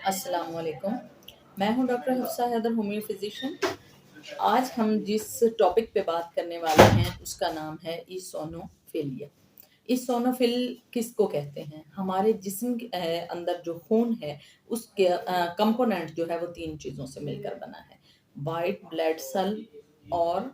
अस्सलाम वालेकुम। मैं हूं doctor Hafsa Haider, homeo physician. आज हम जिस टॉपिक पे बात करने वाले हैं उसका नाम है ईसोनोफिलिया। ईसोनोफिल किसको कहते हैं? हमारे जिस्म के अंदर जो खून है उसके कंपोनेंट जो है वो तीन चीज़ों से मिलकर बना है। वाइट ब्लड सेल और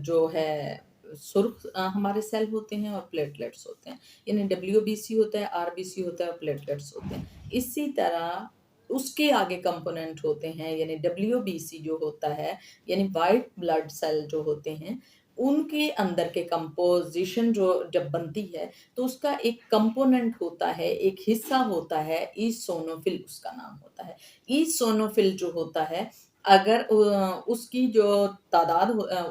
जो है सुर्ख हमारे सेल होते हैं और प्लेटलेट्स होते हैं। यानी डब्ल्यूबीसी होता है, आरबीसी होता है और प्लेटलेट्स होते हैं। इसी तरह उसके आगे कंपोनेंट होते हैं, यानी डब्ल्यूबीसी जो होता है, यानी वाइट ब्लड सेल जो होते हैं, उनके अंदर के कंपोजिशन जो जब बनती है तो उसका एक कंपोनेंट होता है, एक हिस्सा होता है, ईसोनोफिल उसका नाम होता है। ईसोनोफिल जो होता है, अगर उसकी जो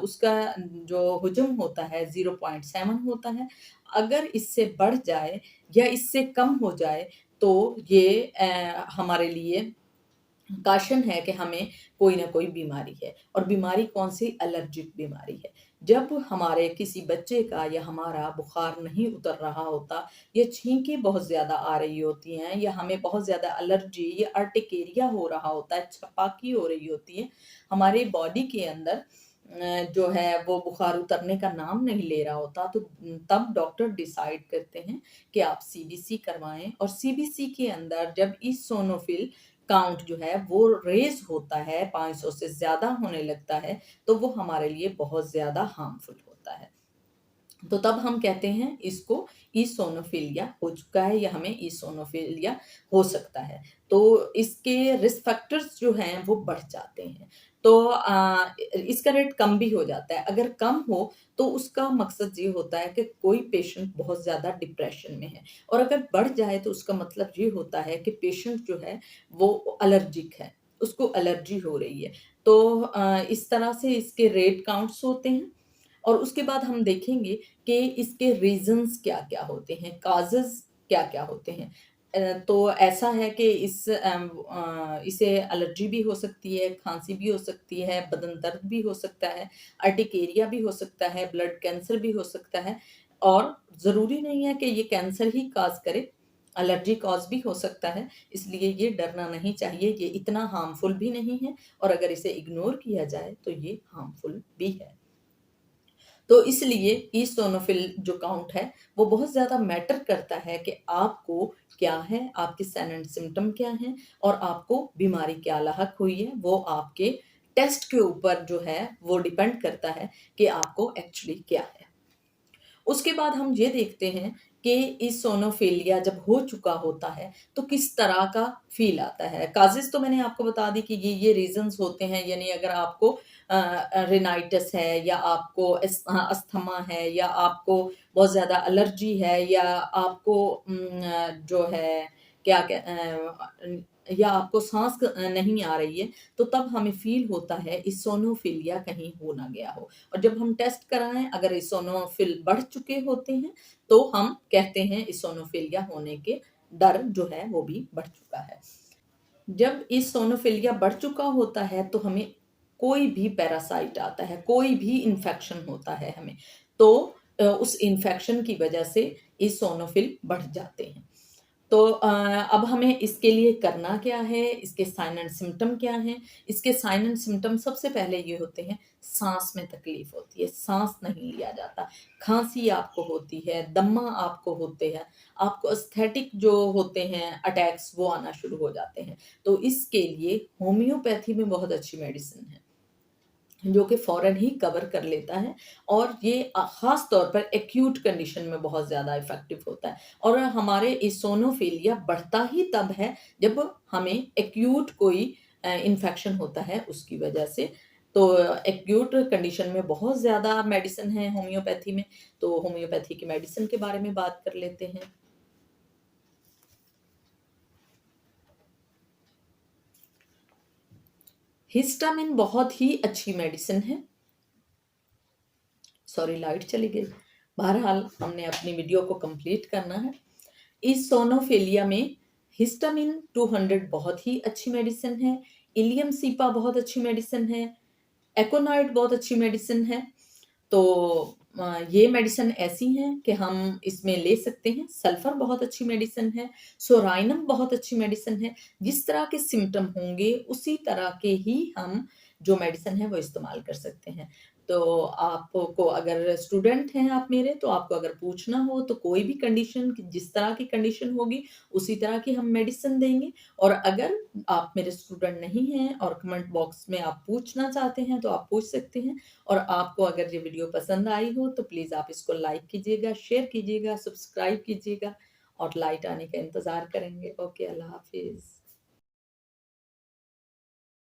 उसका जो हुजम होता है 0.7 होता है। अगर इससे बढ़ जाए या इससे कम हो जाए तो ये हमारे लिए काशन है कि हमें कोई ना कोई बीमारी है। और बीमारी कौन सी? एलर्जिक बीमारी है। जब हमारे किसी बच्चे का या हमारा बुखार नहीं उतर रहा होता, या छींकें बहुत ज़्यादा आ रही होती हैं, या हमें बहुत ज़्यादा एलर्जी या अर्टिकेरिया हो रहा होता है, छपाकी हो रही होती है, हमारे बॉडी के अंदर जो है वो बुखार उतरने का नाम नहीं ले रहा होता, तो तब डॉक्टर डिसाइड करते हैं कि आप सीबीसी करवाएं। और सीबीसी के अंदर जब ईसोनोफिल काउंट जो है वो रेज होता है, 500 से ज़्यादा होने लगता है, तो वो हमारे लिए बहुत ज़्यादा हार्मफुल होता है। तो तब हम कहते हैं इसको ईसोनोफिलिया हो चुका है या हमें ईसोनोफिलिया हो सकता है। तो इसके रिस्क फैक्टर्स जो हैं वो बढ़ जाते हैं। तो इसका रेट कम भी हो जाता है। अगर कम हो तो उसका मकसद ये होता है कि कोई पेशेंट बहुत ज़्यादा डिप्रेशन में है, और अगर बढ़ जाए तो उसका मतलब ये होता है कि पेशेंट जो है वो एलर्जिक है, उसको एलर्जी हो रही है। तो इस तरह से इसके रेट काउंट्स होते हैं। और उसके बाद हम देखेंगे कि इसके रीज़न्स क्या-क्या होते हैं, कॉजेज़ क्या-क्या होते हैं। तो ऐसा है कि इसे एलर्जी भी हो सकती है, खाँसी भी हो सकती है, बदन दर्द भी हो सकता है, अर्टिकेरिया भी हो सकता है, ब्लड कैंसर भी हो सकता है। और ज़रूरी नहीं है कि ये कैंसर ही कॉज़ करे, एलर्जी कॉज़ भी हो सकता है। इसलिए ये डरना नहीं चाहिए, ये इतना हार्मफुल भी नहीं है, और अगर इसे इग्नोर किया जाए तो ये हार्मफुल भी है। तो इसलिए ईसोनोफिल जो काउंट है वो बहुत ज़्यादा मैटर करता है कि आपको क्या है, आपके साइन एंड सिम्पटम क्या हैं, और आपको बीमारी क्या लाहक हुई है। वो आपके टेस्ट के ऊपर जो है वो डिपेंड करता है कि आपको एक्चुअली क्या है। उसके बाद हम ये देखते हैं कि ईसोनोफिलिया जब हो चुका होता है तो किस तरह का फ़ील आता है। काज़ेज़ तो मैंने आपको बता दी कि ये रीज़न्स होते हैं, यानी अगर आपको रिनाइटिस है, या आपको अस्थमा है, या आपको बहुत ज़्यादा एलर्जी है, या आपको जो है क्या या आपको साँस नहीं आ रही है, तो तब हमें फ़ील होता है ईसोनोफिलिया कहीं हो ना गया हो। और जब हम टेस्ट कराएँ, अगर इसोनोफिल बढ़ चुके होते हैं, तो हम कहते हैं इसोनोफिलिया होने के डर जो है वो भी बढ़ चुका है। जब इसोनोफिलिया बढ़ चुका होता है तो हमें कोई भी पैरासाइट आता है, कोई भी इन्फेक्शन होता है हमें, तो उस इन्फेक्शन की वजह से इसोनोफिल बढ़ जाते हैं। तो अब हमें इसके लिए करना क्या है? इसके साइन एंड सिम्पटम क्या हैं? इसके साइन एंड सिम्पटम सबसे पहले ये होते हैं, साँस में तकलीफ़ होती है, साँस नहीं लिया जाता, खाँसी आपको होती है, दमा आपको होते हैं, आपको एस्थेटिक जो होते हैं अटैक्स वो आना शुरू हो जाते हैं। तो इसके लिए होम्योपैथी में बहुत अच्छी मेडिसिन है, जो कि फ़ौरन ही कवर कर लेता है, और ये ख़ास तौर पर एक्यूट कंडीशन में बहुत ज़्यादा इफ़ेक्टिव होता है। और हमारे इसोनोफिलिया बढ़ता ही तब है जब हमें एक्यूट कोई इन्फेक्शन होता है उसकी वजह से। तो एक्यूट कंडीशन में बहुत ज़्यादा मेडिसिन है होम्योपैथी में, तो होम्योपैथी की मेडिसिन के बारे में बात कर लेते हैं। हिस्टामिन बहुत ही अच्छी मेडिसिन है। सॉरी, लाइट चली गई। बहरहाल हमने अपनी वीडियो को कंप्लीट करना है। इस सोनोफिलिया में हिस्टामिन 200 बहुत ही अच्छी मेडिसिन है, इलियम सीपा बहुत अच्छी मेडिसिन है, एकोनाइट बहुत अच्छी मेडिसिन है। तो ये मेडिसिन ऐसी हैं कि हम इसमें ले सकते हैं। सल्फर बहुत अच्छी मेडिसिन है, सोराइनम बहुत अच्छी मेडिसिन है। जिस तरह के सिम्पटम होंगे उसी तरह के ही हम जो मेडिसिन है वो इस्तेमाल कर सकते हैं। तो आपको अगर स्टूडेंट हैं आप मेरे, तो आपको अगर पूछना हो तो कोई भी कंडीशन, जिस तरह की कंडीशन होगी उसी तरह की हम मेडिसिन देंगे। और अगर आप मेरे स्टूडेंट नहीं हैं और कमेंट बॉक्स में आप पूछना चाहते हैं तो आप पूछ सकते हैं। और आपको अगर ये वीडियो पसंद आई हो तो प्लीज़ आप इसको लाइक कीजिएगा, शेयर कीजिएगा, सब्सक्राइब कीजिएगा और लाइट आने का इंतज़ार करेंगे। ओके, अल्लाह हाफ़िज़।